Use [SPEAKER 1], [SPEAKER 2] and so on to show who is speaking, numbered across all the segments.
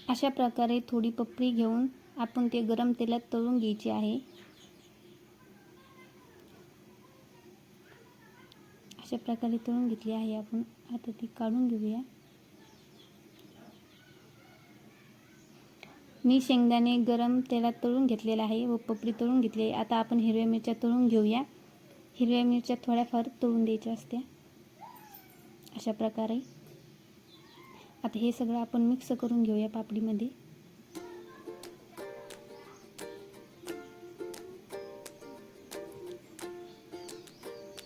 [SPEAKER 1] अशा प्रकारे थोडी पपडी घेऊन आपण ते गरम तेलात तळून घ्यायची आहे। अशा प्रकारे तळून घेतली आहे आपण। आता ती काढून घेऊया। मी शेंगदाणे गरम तेलात तळून घेतलेला आहे व पपडी तळून घेतली आहे। आता आपण हिरव्या मिरच्या तळून घेऊया। हिरव्या मिरच्या थोड्याफार तळून द्यायच्या असत्या अशा प्रकारे। आता हे सगळं आपण मिक्स करून घेऊया पापडीमध्ये।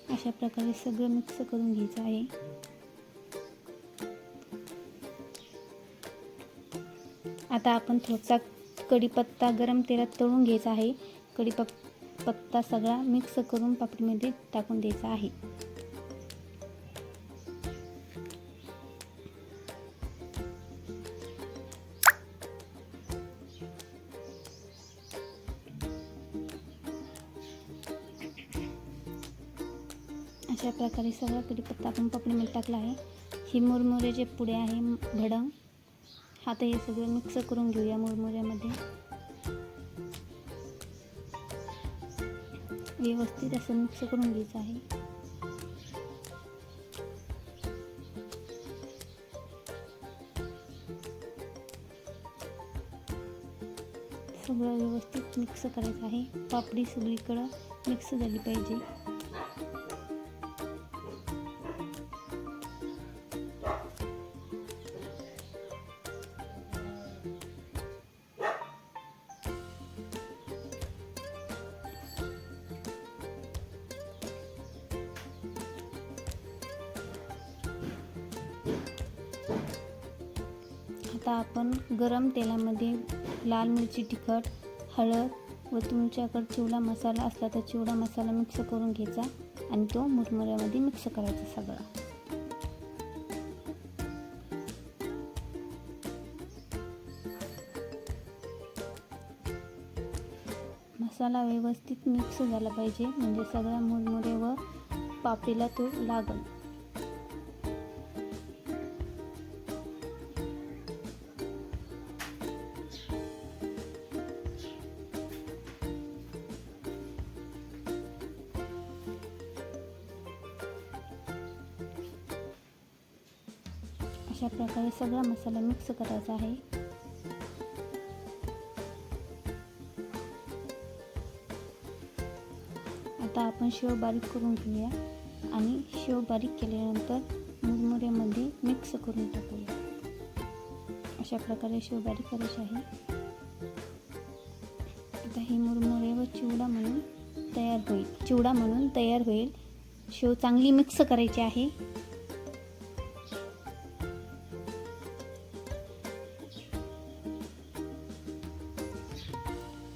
[SPEAKER 1] अशा प्रकारे सगळं मिक्स करून घ्यायचं आहे। आता आपण थोडासा कढीपत्ता गरम तेलात तळून घ्यायचा आहे। कढीपत्ता सगळा मिक्स करून पापडीमध्ये टाकून द्यायचा आहे। अशा प्रकारे सगळा कढीपत्ता आपण पापडीमध्ये टाकला आहे। ही मुरमुऱ्याचे पुडे आहे भडंग। आता हे सगळं मिक्स करून घेऊया मुरमुऱ्यामध्ये। व्यवस्थित असं मिक्स करून घ्यायचं आहे। सगळं व्यवस्थित मिक्स करायचं आहे। पापडी सगळीकडं मिक्स झाली पाहिजे। आता आपण गरम तेलामध्ये लाल मिरची, तिखट, हळद व तुमच्याकडे चिवडा मसाला असला तर चिवडा मसाला मिक्स करून घ्यायचा आणि तो मुरमुऱ्यामध्ये मिक्स करायचा सगळा। मसाला व्यवस्थित मिक्स झाला पाहिजे म्हणजे सगळ्या मुरमुरे व पापडीला तो लागेल। अशा प्रकारे सगळा मसाला मिक्स करायचा आहे। आता आपण शेव बारीक करून घेऊया आणि शेव बारीक केल्यानंतर मुरमुऱ्यामध्ये मिक्स करून टाकूया। अशा प्रकारे शेव बारीक करायची आहे। आता हे मुरमुरे व चिवडा म्हणून तयार होईल। शेव चांगली मिक्स करायची आहे।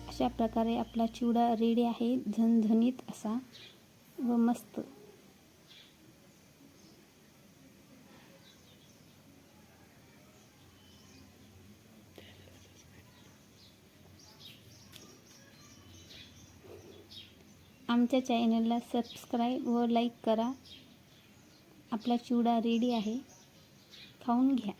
[SPEAKER 1] अशा प्रकारे आपला चिवडा रेडी आहे, झणझणीत असा व मस्त। आमच्या चॅनलला सबस्क्राईब व लाईक करा। आपला चिवडा रेडी आहे, खाऊन घ्या।